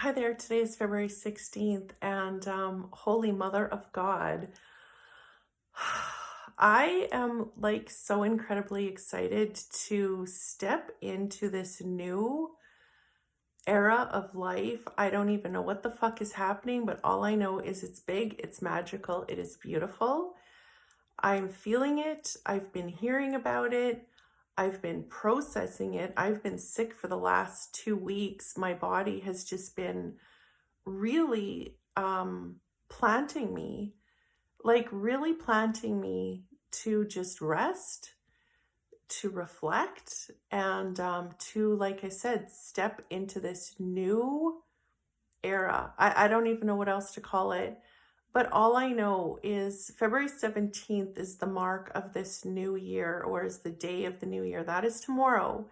Hi there. Today is February 16th, and Holy Mother of God. I am like so incredibly excited to step into this new era of life. I don't even know what the fuck is happening, but all I know is it's big, it's magical, it is beautiful. I'm feeling it. I've been hearing about it. I've been processing it. I've been sick for the last 2 weeks. My body has just been really planting me, like really planting me to just rest, to reflect, and to, like I said, step into this new era. I don't even know what else to call it. But all I know is February 17th is the mark of this new year, or is the day of the new year. That is tomorrow.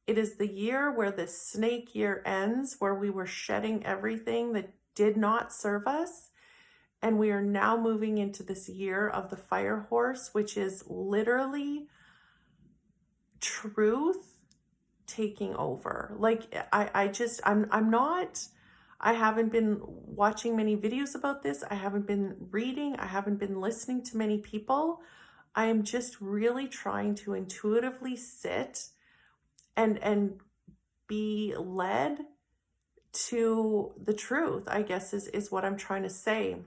It is the year where the snake year ends, where we were shedding everything that did not serve us. And we are now moving into this year of the fire horse, which is literally truth taking over. Like I'm not, I haven't been watching many videos about this. I haven't been reading. I haven't been listening to many people. I am just really trying to intuitively sit and be led to the truth, I guess is what I'm trying to say.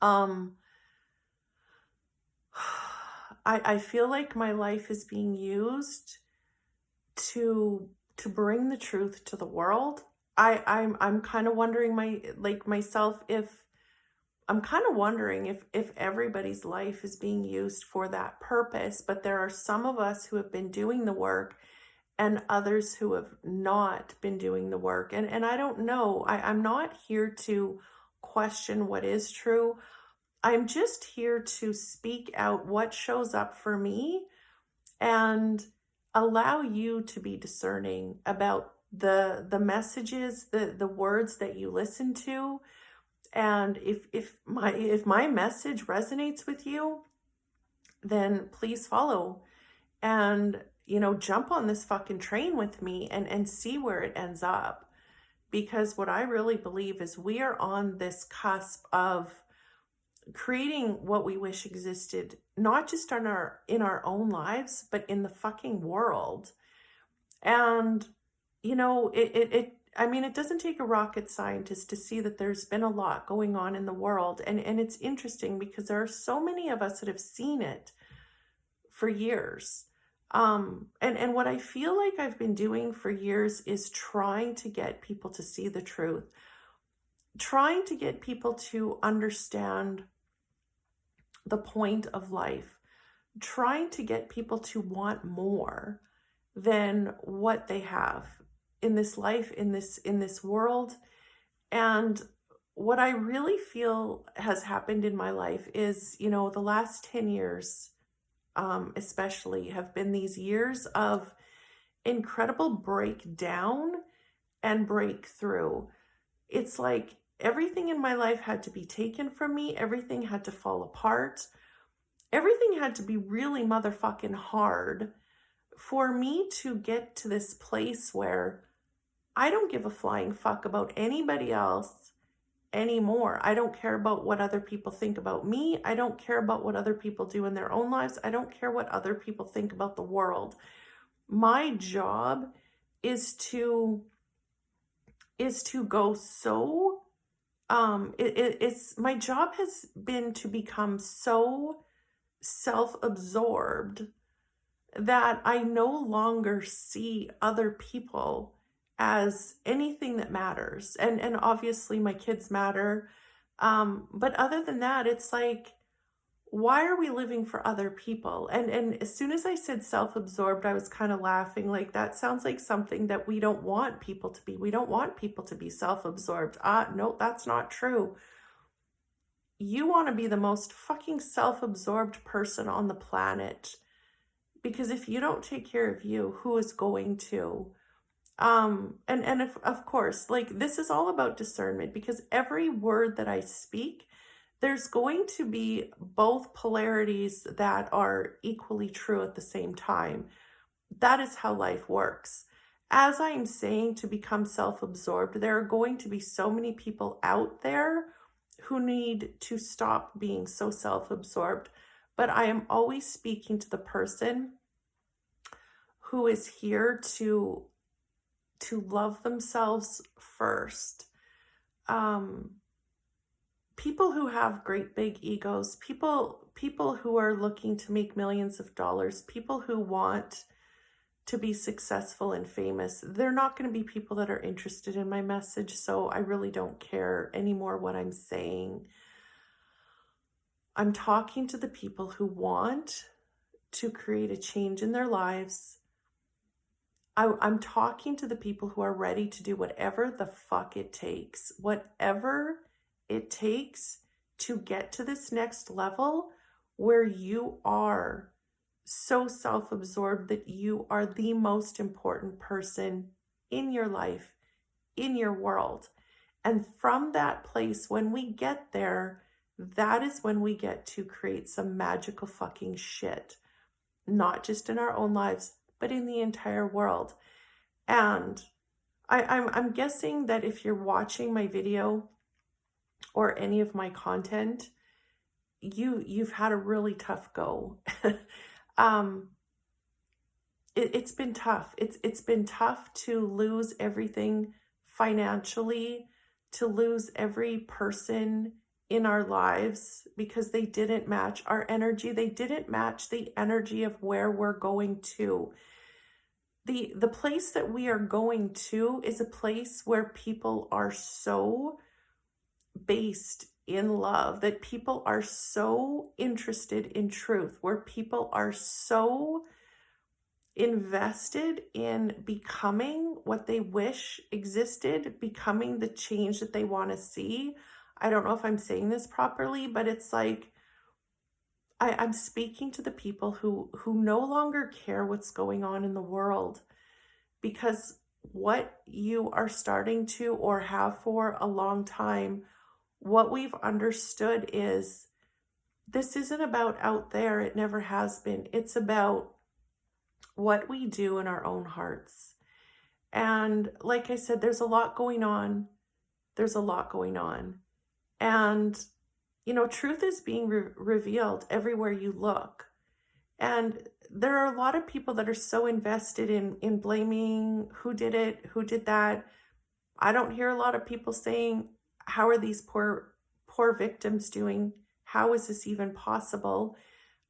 Um I feel like my life is being used to bring the truth to the world. I'm kind of wondering myself if I'm kind of wondering if everybody's life is being used for that purpose, but there are some of us who have been doing the work and others who have not been doing the work. And I don't know. I'm not here to question what is true. I'm just here to speak out what shows up for me and allow you to be discerning about the messages, the words that you listen to. And if my message resonates with you, then please follow and jump on this fucking train with me and see where it ends up. Because what I really believe is we are on this cusp of creating what we wish existed, not just in our own lives, but in the fucking world. And I mean, it doesn't take a rocket scientist to see that there's been a lot going on in the world. And it's interesting because there are so many of us that have seen it for years. And what I feel like I've been doing for years is trying to get people to see the truth, trying to get people to understand the point of life, trying to get people to want more than what they have in this life, in this world. And what I really feel has happened in my life is, the last 10 years, especially, have been these years of incredible breakdown and breakthrough. It's like everything in my life had to be taken from me, everything had to fall apart, everything had to be really motherfucking hard for me to get to this place where I don't give a flying fuck about anybody else anymore. I don't care about what other people think about me. I don't care about what other people do in their own lives. I don't care what other people think about the world. My job is to go so it's my job has been to become so self-absorbed that I no longer see other people as anything that matters. And obviously my kids matter. But other than that, it's like, why are we living for other people? And as soon as I said self-absorbed, I was kind of laughing, like that sounds like something that we don't want people to be. We don't want people to be self-absorbed. No, that's not true. You want to be the most fucking self-absorbed person on the planet. Because if you don't take care of you, who is going to? And if, of course, like this is all about discernment, because every word that I speak, there's going to be both polarities that are equally true at the same time. That is how life works. as I'm saying to become self-absorbed, there are going to be so many people out there who need to stop being so self-absorbed. But I am always speaking to the person who is here to love themselves first. Um, People who have great big egos, people who are looking to make millions of dollars, people who want to be successful and famous, they're not going to be people that are interested in my message. So I really don't care anymore what I'm saying. I'm talking to the people who want to create a change in their lives. I'm talking to the people who are ready to do whatever the fuck it takes, whatever it takes to get to this next level where you are so self-absorbed that you are the most important person in your life, in your world. And from that place, when we get there, that is when we get to create some magical fucking shit, not just in our own lives, but in the entire world. And I'm guessing that if you're watching my video or any of my content, you've had a really tough go. um, it's been tough. It's been tough to lose everything financially, to lose every person in our lives because they didn't match our energy. They didn't match the energy of where we're going to. The place that we are going to is a place where people are so based in love, that people are so interested in truth, where people are so invested in becoming what they wish existed, becoming the change that they want to see. I don't know if I'm saying this properly, but it's like I'm speaking to the people who no longer care what's going on in the world, because what you are starting to, or have for a long time, what we've understood is this isn't about out there. It never has been. It's about what we do in our own hearts. And like I said, there's a lot going on. There's a lot going on. And, you know, truth is being revealed everywhere you look. And there are a lot of people that are so invested in blaming who did it, who did that. I don't hear a lot of people saying, how are these poor victims doing? How is this even possible?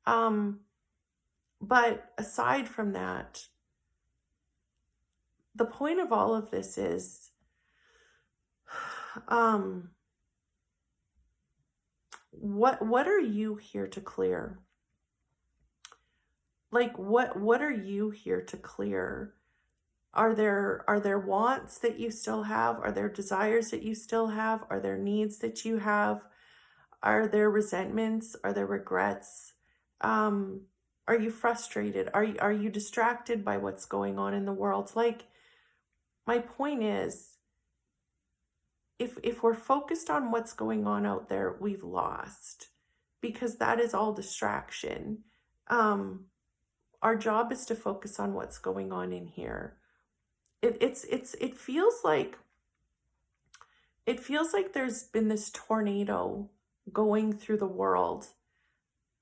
But aside from that, the point of all of this is, what are you here to clear? Like, what are you here to clear? Are there wants that you still have? Are there desires that you still have? Are there needs that you have? Are there resentments? Are there regrets? Are you frustrated? Are you distracted by what's going on in the world? Like, my point is, if we're focused on what's going on out there, we've lost, because that is all distraction. Our job is to focus on what's going on in here. It feels like there's been this tornado going through the world.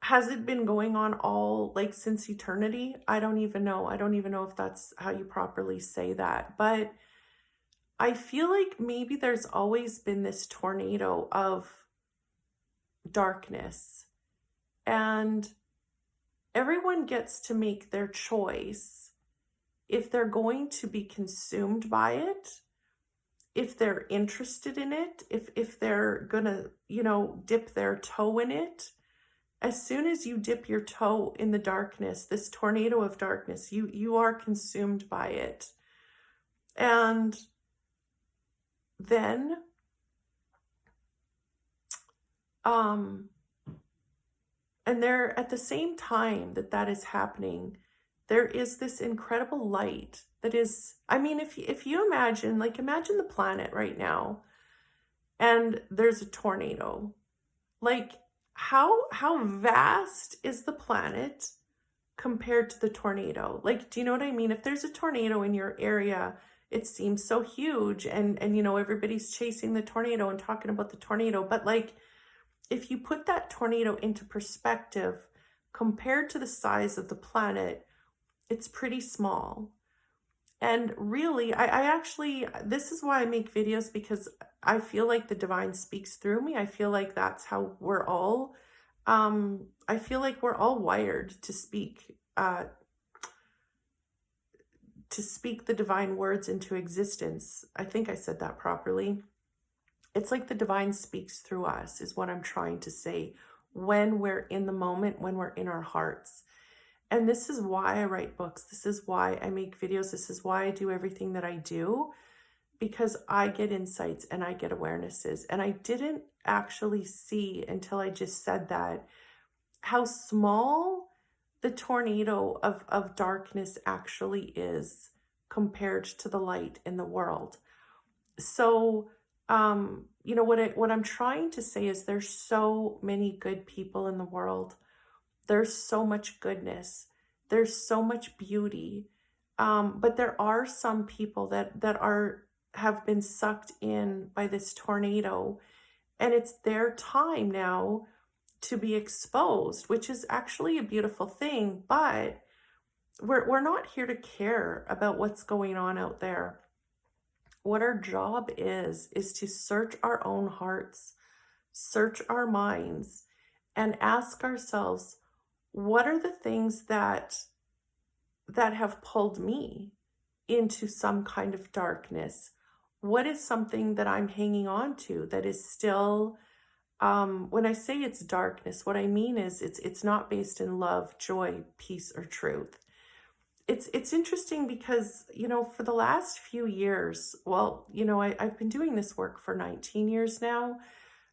Has it been going on all, like, since eternity? I don't even know. I don't even know if that's how you properly say that. But I feel like maybe there's always been this tornado of darkness, and everyone gets to make their choice if they're going to be consumed by it, if they're interested in it, if they're gonna, you know, dip their toe in it. As soon as you dip your toe in the darkness, this tornado of darkness, you are consumed by it. And then and there, at the same time that is happening, there is this incredible light that is, I mean, if you imagine, like, imagine the planet right now, and there's a tornado. Like, how vast is the planet compared to the tornado. Like, do you know what I mean? If there's a tornado in your area, it seems so huge, and you know, everybody's chasing the tornado and talking about the tornado, but like, if you put that tornado into perspective compared to the size of the planet, it's pretty small. And really, I actually, this is why I make videos, because I feel like the divine speaks through me. I feel like that's how we're all, I feel like we're all wired to speak the divine words into existence. I think I said that properly. It's like the divine speaks through us, is what I'm trying to say, when we're in the moment, when we're in our hearts. And this is why I write books. This is why I make videos. This is why I do everything that I do, because I get insights and I get awarenesses. And I didn't actually see until I just said that how small the tornado of darkness actually is compared to the light in the world. So, you know, what I'm trying to say is there's so many good people in the world. There's so much goodness. There's so much beauty. But there are some people that have been sucked in by this tornado, and it's their time now to be exposed, which is actually a beautiful thing. But we're not here to care about what's going on out there. What our job is to search our own hearts, search our minds, and ask ourselves, what are the things that have pulled me into some kind of darkness? What is something that I'm hanging on to that is still, when I say it's darkness, what I mean is it's not based in love, joy, peace, or truth. It's interesting because, you know, for the last few years, well, you know, I've been doing this work for 19 years now.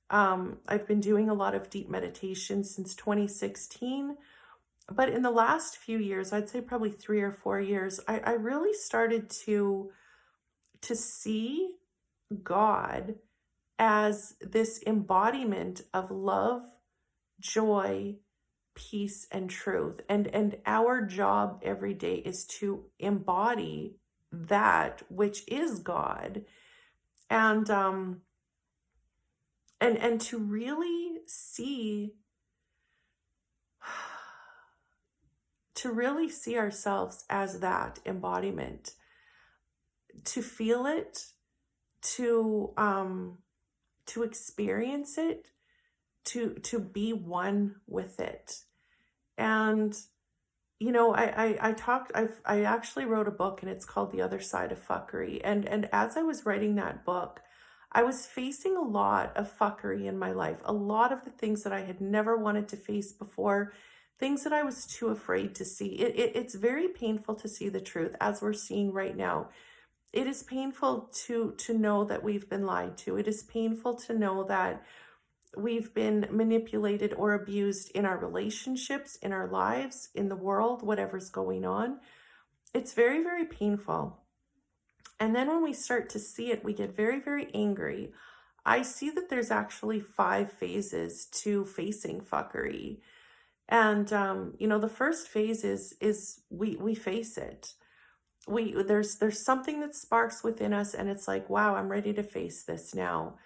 I've been doing a lot of deep meditation since 2016. But in the last few years, I'd say probably 3 or 4 years, I really started to see God as this embodiment of love, joy, peace, and truth. And our job every day is to embody that which is God. And and to really see ourselves as that embodiment, to feel it, to experience it, to be one with it. And you know, I actually wrote a book, and it's called The Other Side of Fuckery. And as I was writing that book, I was facing a lot of fuckery in my life, a lot of the things that I had never wanted to face before, things that I was too afraid to see. It's very painful to see the truth, as we're seeing right now. It is painful to know that we've been lied to. It is painful to know that we've been manipulated or abused in our relationships, in our lives, in the world, whatever's going on. It's very, very painful. And then when we start to see it, we get very, very angry. I see that there's actually 5 phases to facing fuckery. And you know, the first phase is we face it. There's something that sparks within us, and it's like, wow, I'm ready to face this now.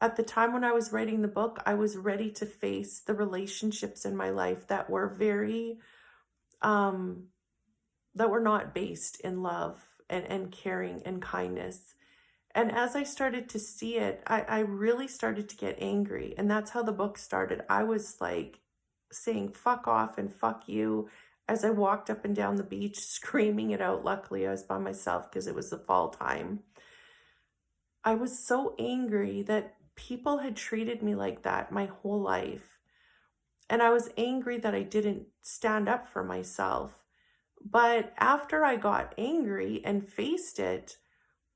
At the time when I was writing the book, I was ready to face the relationships in my life that were very that were not based in love and caring and kindness. And as I started to see it, I really started to get angry. And that's how the book started. I was like saying fuck off and fuck you as I walked up and down the beach, screaming it out. Luckily, I was by myself because it was the fall time. I was so angry that people had treated me like that my whole life. And I was angry that I didn't stand up for myself. But after I got angry and faced it,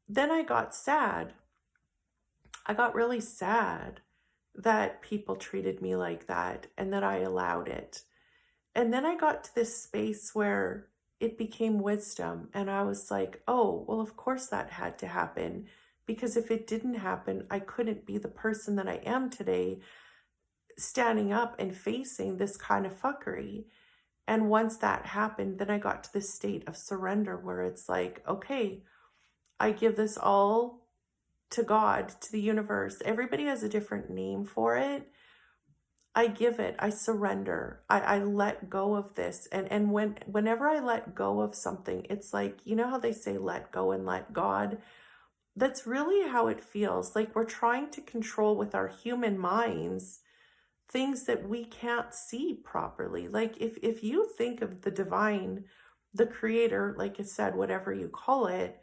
then I got sad. I got really sad that people treated me like that and that I allowed it. And then I got to this space where it became wisdom. And I was like, oh, well, of course that had to happen. Because if it didn't happen, I couldn't be the person that I am today, standing up and facing this kind of fuckery. And once that happened, then I got to this state of surrender where it's like, okay, I give this all to God, to the universe. Everybody has a different name for it. I give it, I surrender, I let go of this. And whenever I let go of something, it's like, you know how they say let go and let God? That's really how it feels. Like we're trying to control with our human minds things that we can't see properly. Like if you think of the divine, the creator, like I said, whatever you call it,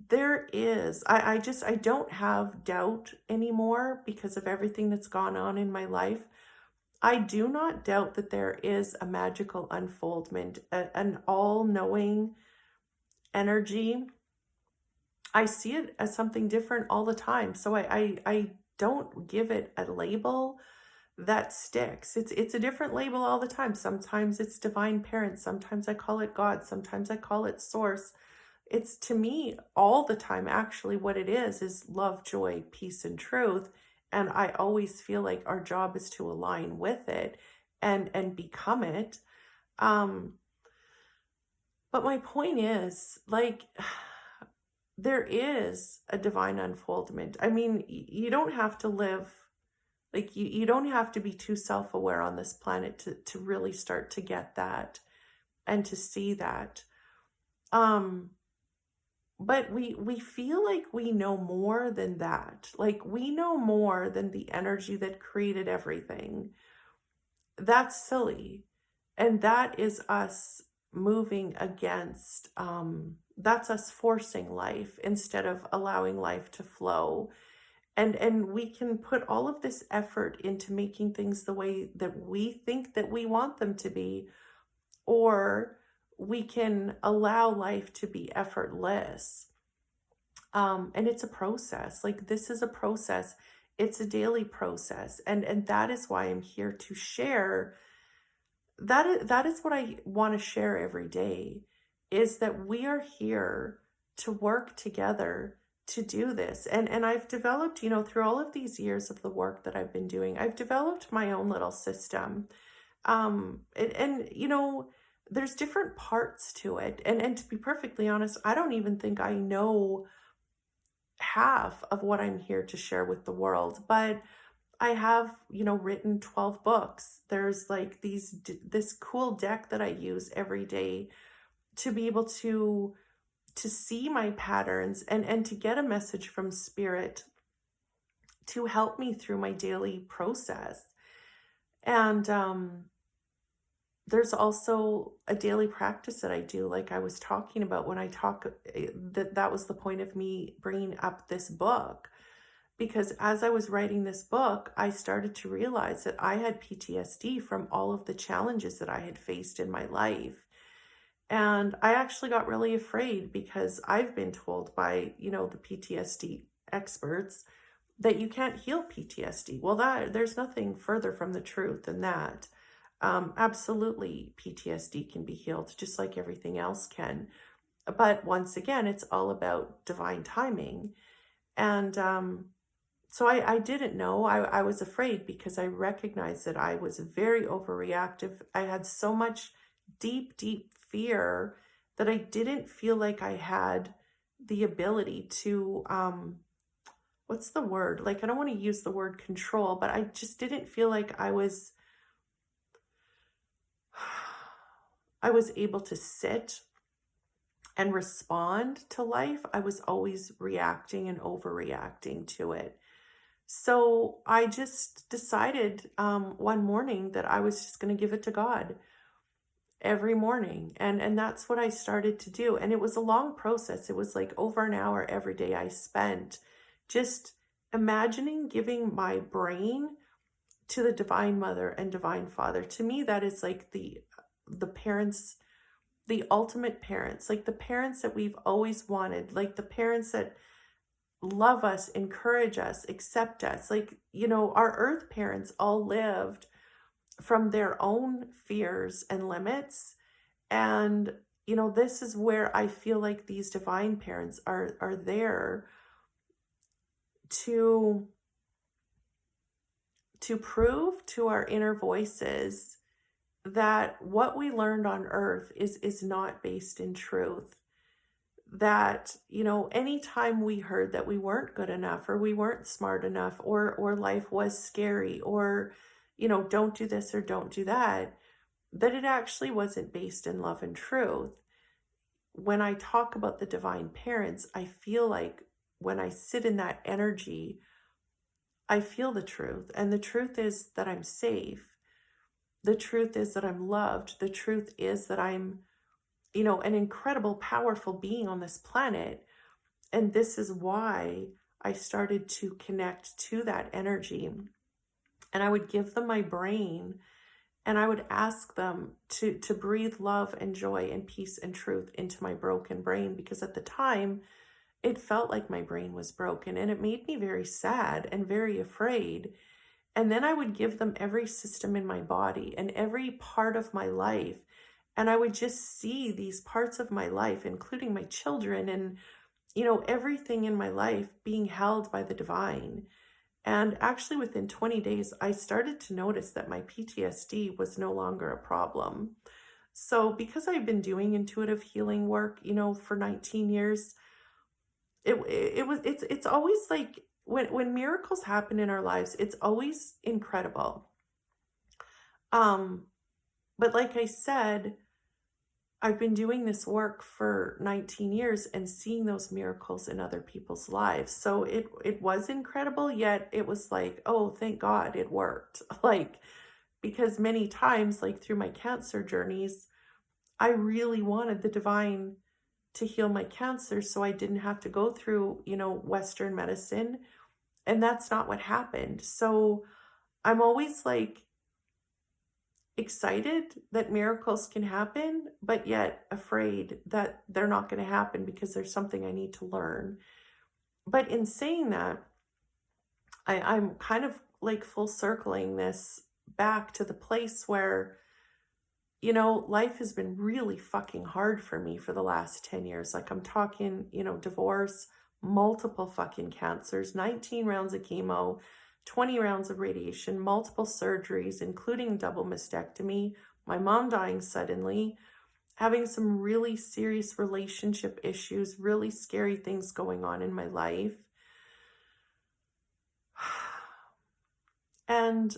there is. I don't have doubt anymore because of everything that's gone on in my life. I do not doubt that there is a magical unfoldment, an all-knowing energy. I see it as something different all the time. So I don't give it a label that sticks. It's a different label all the time. Sometimes it's divine parents, sometimes I call it God, sometimes I call it source. It's to me all the time actually what it is love, joy, peace, and truth. And I always feel like our job is to align with it and become it. Um, but my point is like there is a divine unfoldment. I mean, you don't have to live like you don't have to be too self-aware on this planet to really start to get that and to see that. Um, but we feel like we know more than that. Like we know more than the energy that created everything. That's silly. And that is us moving against, that's us forcing life instead of allowing life to flow. And we can put all of this effort into making things the way that we think that we want them to be, or we can allow life to be effortless. And it's a process. Like this is a process. It's a daily process. And that is why I'm here to share. That is what I want to share every day, is that we are here to work together to do this. And I've developed, through all of these years of the work that I've been doing, I've developed my own little system. And there's different parts to it. And to be perfectly honest, I don't even think I know half of what I'm here to share with the world, but I have, written 12 books. There's like this cool deck that I use every day to be able to see my patterns and to get a message from spirit to help me through my daily process. And there's also a daily practice that I do, like I was talking about when I talk, that was the point of me bringing up this book. Because as I was writing this book, I started to realize that I had PTSD from all of the challenges that I had faced in my life. And I actually got really afraid because I've been told by, the PTSD experts that you can't heal PTSD. Well, there's nothing further from the truth than that. Absolutely, PTSD can be healed just like everything else can. But once again, it's all about divine timing. And so I didn't know. I was afraid because I recognized that I was very overreactive. I had so much deep, deep fear that I didn't feel like I had the ability to, what's the word? Like, I don't want to use the word control, but I just didn't feel like I was able to sit and respond to life. I was always reacting and overreacting to it. So I just decided one morning that I was just going to give it to God every morning. And that's what I started to do. And it was a long process. It was like over an hour every day I spent just imagining giving my brain to the Divine Mother and Divine Father. To me, that is like the parents, the ultimate parents, like the parents that we've always wanted, like the parents that love us, encourage us, accept us. Like, our earth parents all lived from their own fears and limits. And, this is where I feel like these divine parents are there to prove to our inner voices that what we learned on earth is not based in truth. That, anytime we heard that we weren't good enough or we weren't smart enough or life was scary or, don't do this or don't do that, that it actually wasn't based in love and truth. When I talk about the divine parents, I feel like when I sit in that energy, I feel the truth. And the truth is that I'm safe. The truth is that I'm loved. The truth is that I'm, an incredible, powerful being on this planet. And this is why I started to connect to that energy. And I would give them my brain and I would ask them to breathe love and joy and peace and truth into my broken brain, because at the time it felt like my brain was broken and it made me very sad and very afraid. And then I would give them every system in my body and every part of my life. And I would just see these parts of my life, including my children and, everything in my life being held by the divine. And actually, within 20 days, I started to notice that my PTSD was no longer a problem. So, because I've been doing intuitive healing work, for 19 years, it's always like when miracles happen in our lives, it's always incredible. Um, but like I said, I've been doing this work for 19 years and seeing those miracles in other people's lives. So it was incredible, yet it was like, oh, thank God it worked. Like, because many times, like through my cancer journeys, I really wanted the divine to heal my cancer so I didn't have to go through, Western medicine. And that's not what happened. So I'm always like excited that miracles can happen, but yet afraid that they're not going to happen because there's something I need to learn. But in saying that, I'm kind of like full circling this back to the place where, life has been really fucking hard for me for the last 10 years. Like I'm talking, divorce, multiple fucking cancers, 19 rounds of chemo, 20 rounds of radiation, multiple surgeries, including double mastectomy, my mom dying suddenly, having some really serious relationship issues, really scary things going on in my life. And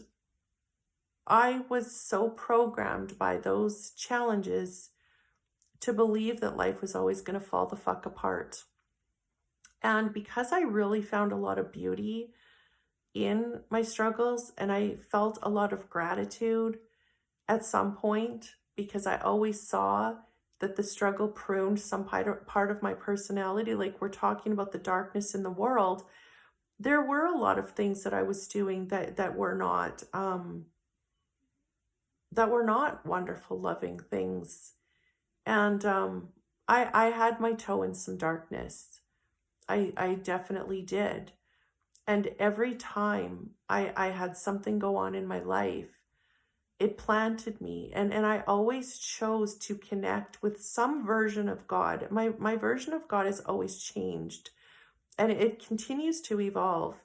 I was so programmed by those challenges to believe that life was always going to fall the fuck apart. And because I really found a lot of beauty in my struggles and I felt a lot of gratitude at some point, because I always saw that the struggle pruned some part of my personality. Like we're talking about the darkness in the world. There were a lot of things that I was doing that were not wonderful, loving things. And I had my toe in some darkness. I definitely did. And every time I had something go on in my life, it planted me. And I always chose to connect with some version of God. My version of God has always changed and it continues to evolve.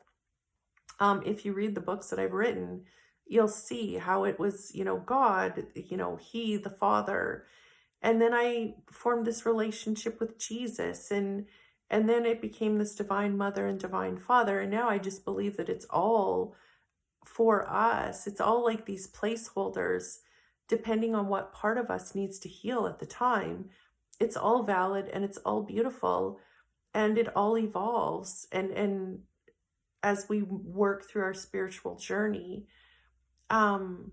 If you read the books that I've written, you'll see how it was, God, He, the Father. And then I formed this relationship with Jesus and then it became this divine mother and divine father. And now I just believe that it's all for us. It's all like these placeholders, depending on what part of us needs to heal at the time. It's all valid and it's all beautiful and it all evolves. And as we work through our spiritual journey, um,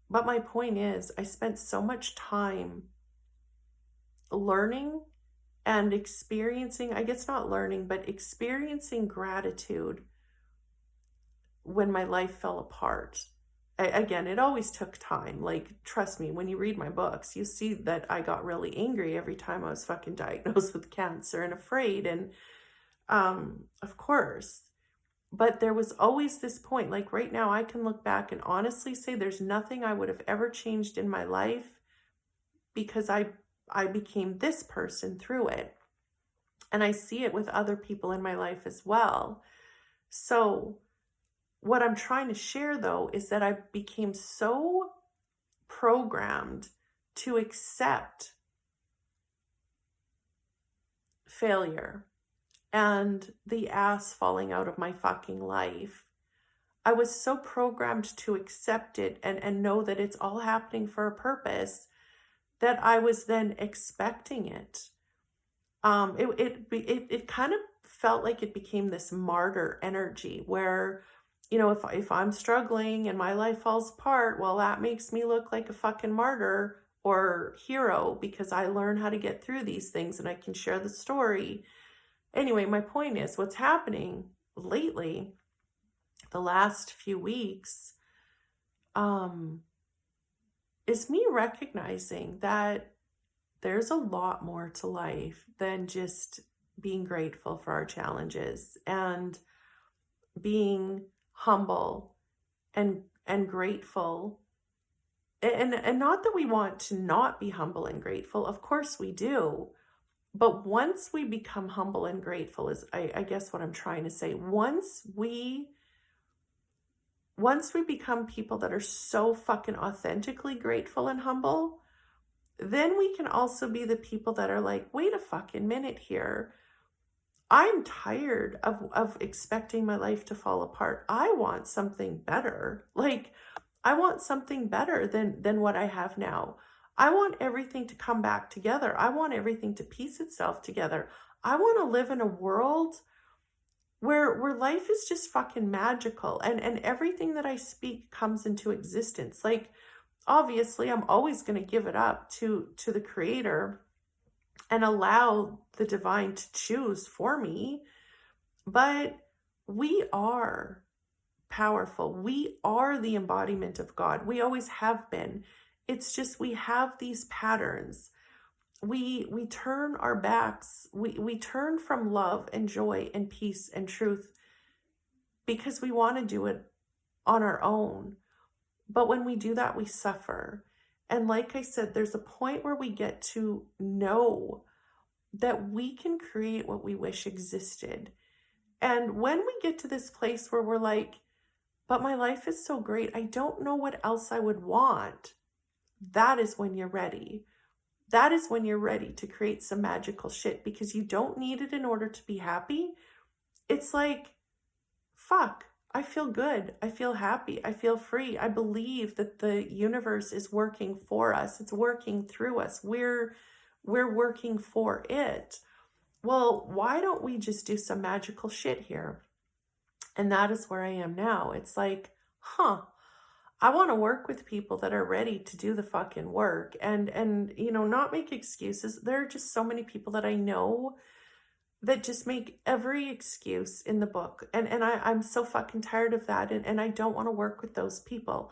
but my point is, I spent so much time learning and experiencing, I guess not learning, but experiencing gratitude when my life fell apart. Again, it always took time. Like, trust me, when you read my books, you see that I got really angry every time I was fucking diagnosed with cancer and afraid. And of course, but there was always this point. Like right now, I can look back and honestly say there's nothing I would have ever changed in my life because I became this person through it. And I see it with other people in my life as well. So what I'm trying to share though is that I became so programmed to accept failure and the ass falling out of my fucking life. I was so programmed to accept it and know that it's all happening for a purpose that I was then expecting it. It kind of felt like it became this martyr energy where, if I'm struggling and my life falls apart, well, that makes me look like a fucking martyr or hero because I learn how to get through these things and I can share the story. Anyway, my point is what's happening lately, the last few weeks, um, is me recognizing that there's a lot more to life than just being grateful for our challenges and being humble and grateful. And not that we want to not be humble and grateful. Of course we do. But once we become humble and grateful is I guess what I'm trying to say. Once we become people that are so fucking authentically grateful and humble, then we can also be the people that are like, wait a fucking minute here. I'm tired of expecting my life to fall apart. I want something better. Like, I want something better than what I have now. I want everything to come back together. I want everything to piece itself together. I want to live in a world where life is just fucking magical and everything that I speak comes into existence. Like, obviously I'm always going to give it up to the creator and allow the divine to choose for me, but we are powerful. We are the embodiment of God. We always have been. It's just we have these patterns. We turn our backs. We turn from love and joy and peace and truth because we want to do it on our own. But when we do that, we suffer. And like I said, there's a point where we get to know that we can create what we wish existed. And when we get to this place where we're like, but my life is so great, I don't know what else I would want, that is when you're ready. That is when you're ready to create some magical shit because you don't need it in order to be happy. It's like, fuck, I feel good. I feel happy. I feel free. I believe that the universe is working for us. It's working through us. We're working for it. Well, why don't we just do some magical shit here? And that is where I am now. It's like, I want to work with people that are ready to do the fucking work and not make excuses. There are just so many people that I know that just make every excuse in the book. And I'm so fucking tired of that. And I don't want to work with those people.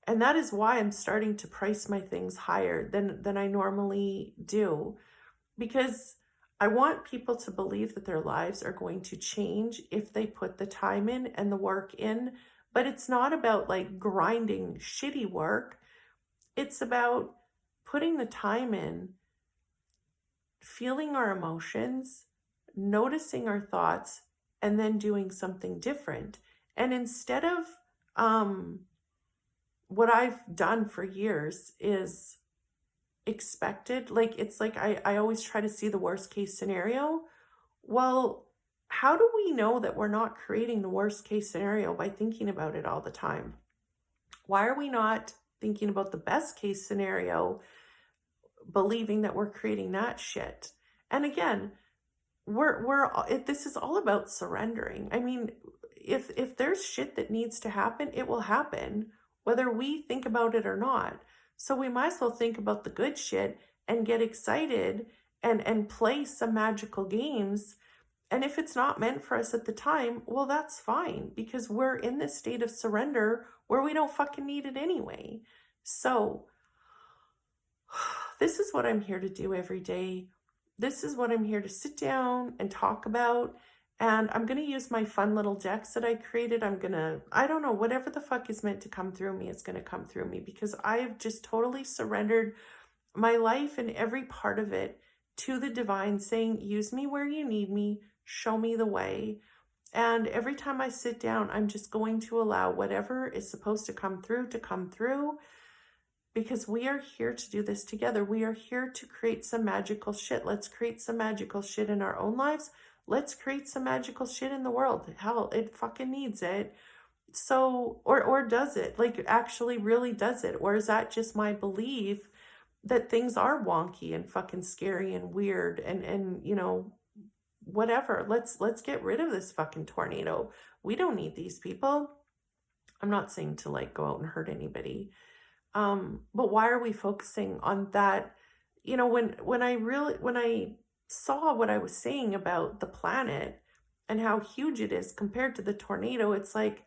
And that is why I'm starting to price my things higher than I normally do. Because I want people to believe that their lives are going to change if they put the time in and the work in. But it's not about like grinding shitty work. It's about putting the time in, feeling our emotions, noticing our thoughts, and then doing something different. And instead of what I've done for years is expected, like it's like I always try to see the worst case scenario. Well, how do we know that we're not creating the worst case scenario by thinking about it all the time? Why are we not thinking about the best case scenario, believing that we're creating that shit? And again, this is all about surrendering. I mean, if there's shit that needs to happen, it will happen, whether we think about it or not. So we might as well think about the good shit and get excited and play some magical games. And if it's not meant for us at the time, well, that's fine because we're in this state of surrender where we don't fucking need it anyway. So this is what I'm here to do every day. This is what I'm here to sit down and talk about. And I'm going to use my fun little decks that I created. I don't know, whatever the fuck is meant to come through me is going to come through me because I've just totally surrendered my life and every part of it to the divine, saying, use me where you need me, show me the way. And every time I sit down, I'm just going to allow whatever is supposed to come through. because we are here to do this together. We are here to create some magical shit. Let's create some magical shit in our own lives. Let's create some magical shit in the world. Hell, it fucking needs it. So, or does it? Like, actually really does it? Or is that just my belief that things are wonky and fucking scary and weird and whatever. Let's get rid of this fucking tornado. We don't need these people. I'm not saying to like go out and hurt anybody. But why are we focusing on that? When I saw what I was saying about the planet and how huge it is compared to the tornado, it's like,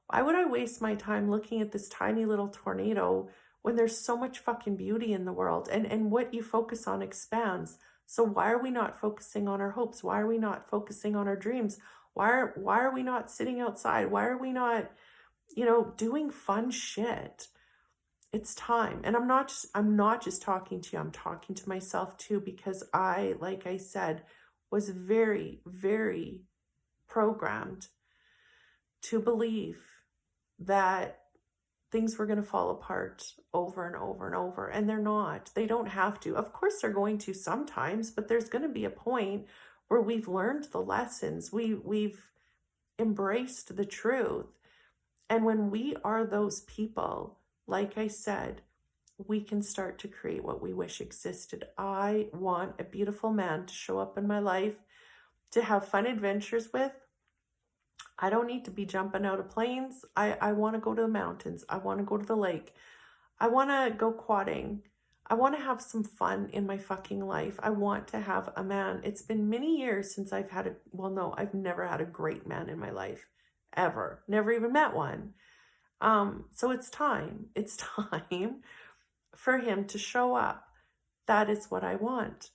why would I waste my time looking at this tiny little tornado when there's so much fucking beauty in the world, and what you focus on expands. So why are we not focusing on our hopes? Why are we not focusing on our dreams? Why are we not sitting outside? Why are we not, doing fun shit? It's time. And I'm not just talking to you, I'm talking to myself too, because I, like I said, was very, very programmed to believe that things were going to fall apart over and over and over. And they're not. They don't have to. Of course, they're going to sometimes, but there's going to be a point where we've learned the lessons. We've embraced the truth. And when we are those people, like I said, we can start to create what we wish existed. I want a beautiful man to show up in my life, to have fun adventures with. I don't need to be jumping out of planes. I want to go to the mountains. I want to go to the lake. I want to go quadding. I want to have some fun in my fucking life. I want to have a man. It's been many years since I've had no, I've never had a great man in my life, ever. Never even met one. So it's time. It's time for him to show up. That is what I want.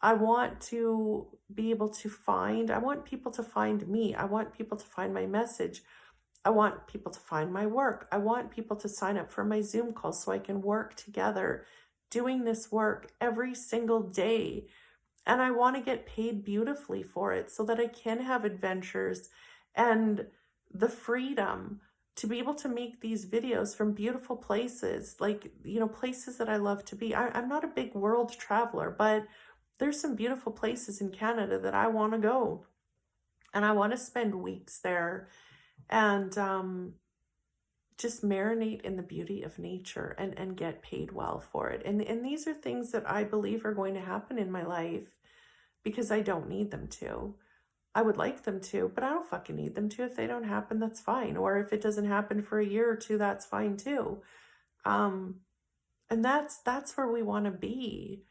I want to be able to I want people to find me. I want people to find my message. I want people to find my work. I want people to sign up for my Zoom calls so I can work together doing this work every single day. And I want to get paid beautifully for it so that I can have adventures and the freedom to be able to make these videos from beautiful places, like, places that I love to be. I'm not a big world traveler, but there's some beautiful places in Canada that I want to go. And I want to spend weeks there and just marinate in the beauty of nature and get paid well for it. And these are things that I believe are going to happen in my life because I don't need them to. I would like them to, but I don't fucking need them to. If they don't happen, that's fine. Or if it doesn't happen for a year or two, that's fine too. And that's where we want to be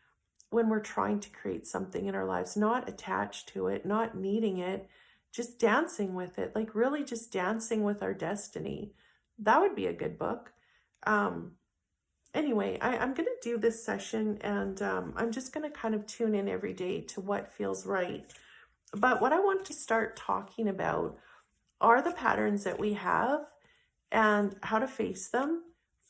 when we're trying to create something in our lives, not attached to it, not needing it, just dancing with it, like really just dancing with our destiny. That would be a good book. Anyway, I'm going to do this session, and I'm just going to kind of tune in every day to what feels right. But what I want to start talking about are the patterns that we have and how to face them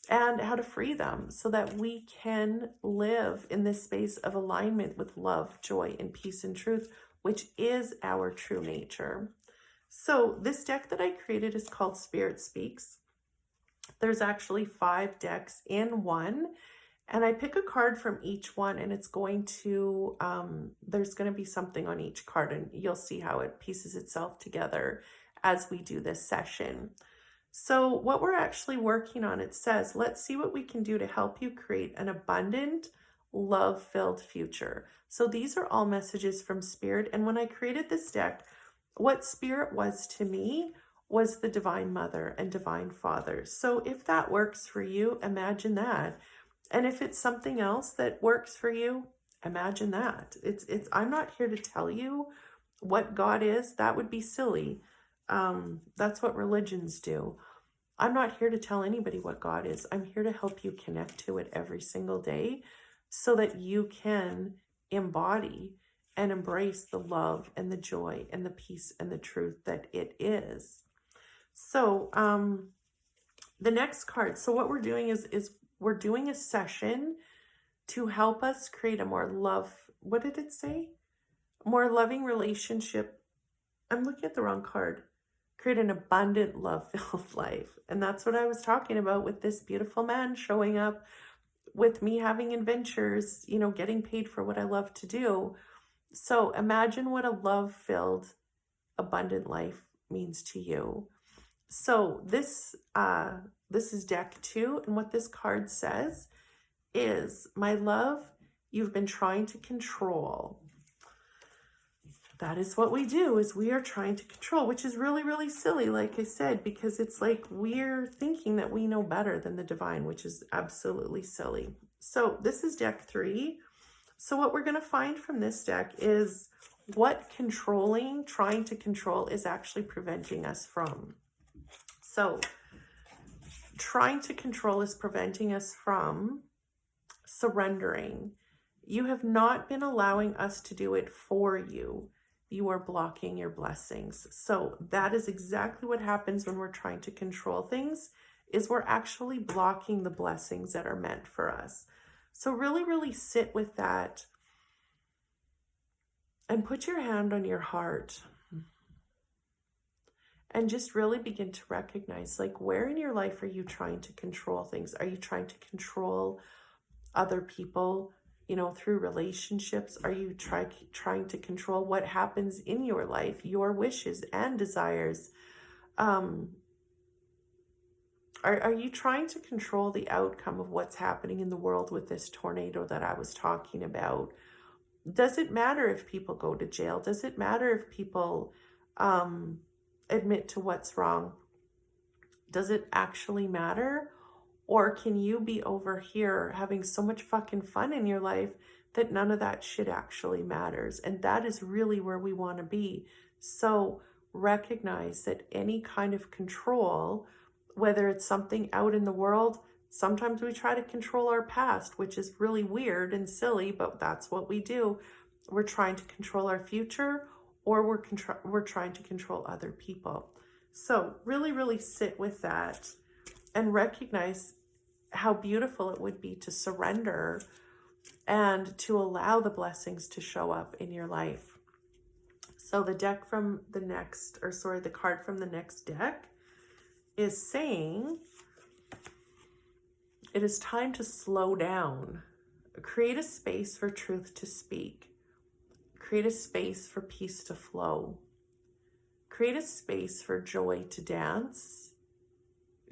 and how to free them so that we can live in this space of alignment with love, joy, and peace and truth, which is our true nature. So this deck that I created is called Spirit Speaks. There's actually 5 decks in one, and I pick a card from each one, and it's going to, there's going to be something on each card, and you'll see how it pieces itself together as we do this session. So what we're actually working on, it says, let's see what we can do to help you create an abundant, love-filled future. So these are all messages from Spirit. And when I created this deck, what Spirit was to me was the Divine Mother and Divine Father. So if that works for you, imagine that. And if it's something else that works for you, imagine that. I'm not here to tell you what God is. That would be silly. That's what religions do. I'm not here to tell anybody what God is. I'm here to help you connect to it every single day so that you can embody and embrace the love and the joy and the peace and the truth that it is. So the next card, so what we're doing is we're doing a session to help us create a more what did it say? More loving relationship. I'm looking at the wrong card. Create an abundant, love-filled life. And that's what I was talking about with this beautiful man showing up with me having adventures, you know, getting paid for what I love to do. So imagine what a love-filled, abundant life means to you. So this is deck 2, and what this card says is, my love, you've been trying to control. That is what we do, is we are trying to control, which is really, really silly, like I said, because it's like we're thinking that we know better than the divine, which is absolutely silly. So this is deck 3. So what we're going to find from this deck is what trying to control is actually preventing us from. So trying to control is preventing us from surrendering. You have not been allowing us to do it for you. You are blocking your blessings. So that is exactly what happens when we're trying to control things, is we're actually blocking the blessings that are meant for us. So really, really sit with that and put your hand on your heart and just really begin to recognize, like, where in your life are you trying to control things? Are you trying to control other people, you know, through relationships? Are you trying to control what happens in your life, your wishes and desires? Are you trying to control the outcome of what's happening in the world with this tornado that I was talking about? Does it matter if people go to jail? Does it matter if people admit to what's wrong? Does it actually matter? Or can you be over here having so much fucking fun in your life that none of that shit actually matters? And that is really where we want to be. So recognize that any kind of control, whether it's something out in the world, sometimes we try to control our past, which is really weird and silly, but that's what we do. We're trying to control our future, or we're trying to control other people. So really, really sit with that and recognize how beautiful it would be to surrender and to allow the blessings to show up in your life. So the card from the next deck is saying, it is time to slow down. Create a space for truth to speak. Create a space for peace to flow. Create a space for joy to dance.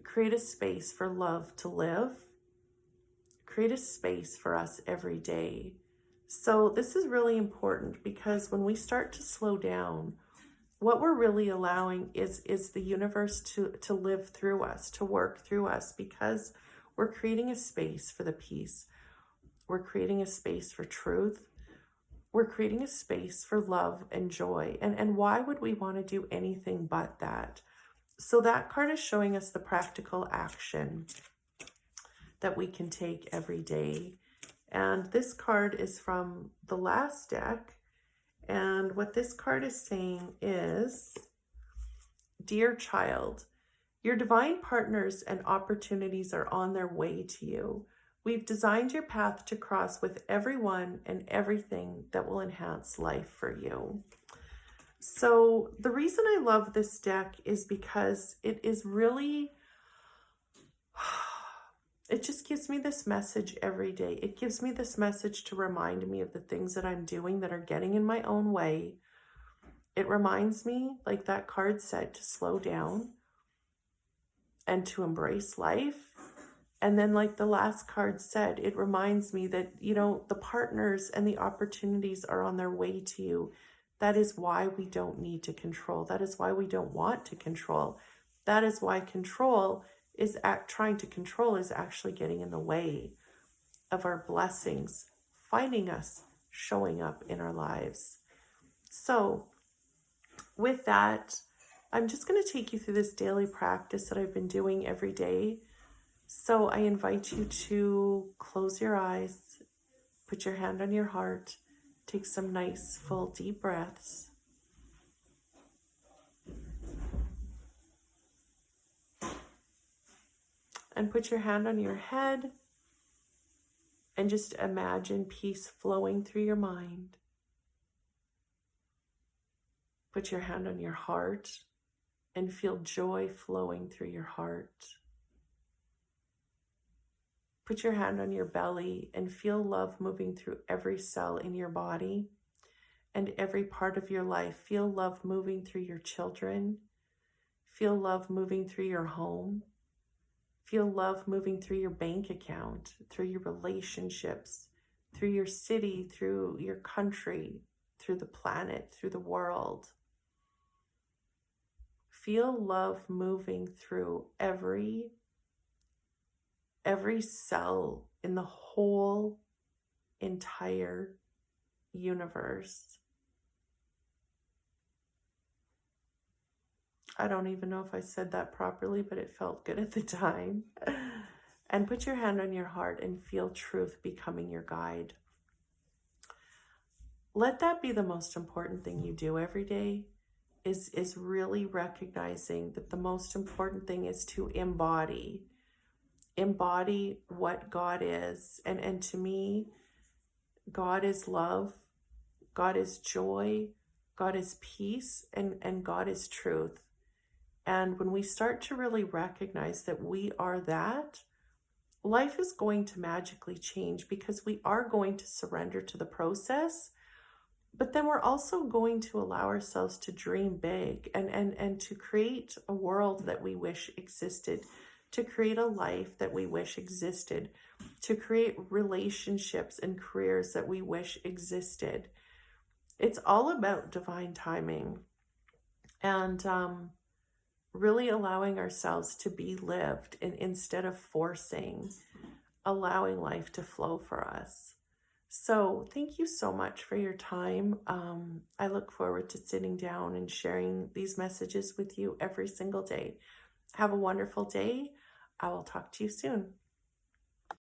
Create a space for love to live. Create a space for us every day. So this is really important, because when we start to slow down, what we're really allowing is the universe to live through us, to work through us, because we're creating a space for the peace. We're creating a space for truth. We're creating a space for love and joy. And why would we want to do anything but that? So that card is showing us the practical action that we can take every day. And this card is from the last deck. And what this card is saying is, dear child, your divine partners and opportunities are on their way to you. We've designed your path to cross with everyone and everything that will enhance life for you. So the reason I love this deck is because it is really, it just gives me this message every day. It gives me this message to remind me of the things that I'm doing that are getting in my own way. It reminds me, like that card said, to slow down and to embrace life. And then, like the last card said, it reminds me that, you know, the partners and the opportunities are on their way to you. That is why we don't need to control. That is why we don't want to control. That is why trying to control is actually getting in the way of our blessings, finding us, showing up in our lives. So with that, I'm just going to take you through this daily practice that I've been doing every day. So I invite you to close your eyes, put your hand on your heart, take some nice, full, deep breaths. And put your hand on your head and just imagine peace flowing through your mind. Put your hand on your heart and feel joy flowing through your heart. Put your hand on your belly and feel love moving through every cell in your body and every part of your life. Feel love moving through your children. Feel love moving through your home. Feel love moving through your bank account, through your relationships, through your city, through your country, through the planet, through the world. Feel love moving through every cell in the whole entire universe. I don't even know if I said that properly, but it felt good at the time. And put your hand on your heart and feel truth becoming your guide. Let that be the most important thing you do every day, is really recognizing that the most important thing is to embody what God is. And to me, God is love, God is joy, God is peace, and God is truth. And when we start to really recognize that we are that, life is going to magically change, because we are going to surrender to the process, but then we're also going to allow ourselves to dream big and to create a world that we wish existed, to create a life that we wish existed, to create relationships and careers that we wish existed. It's all about divine timing and really allowing ourselves to be lived, and instead of forcing, allowing life to flow for us. So thank you so much for your time. I look forward to sitting down and sharing these messages with you every single day. Have a wonderful day. I will talk to you soon.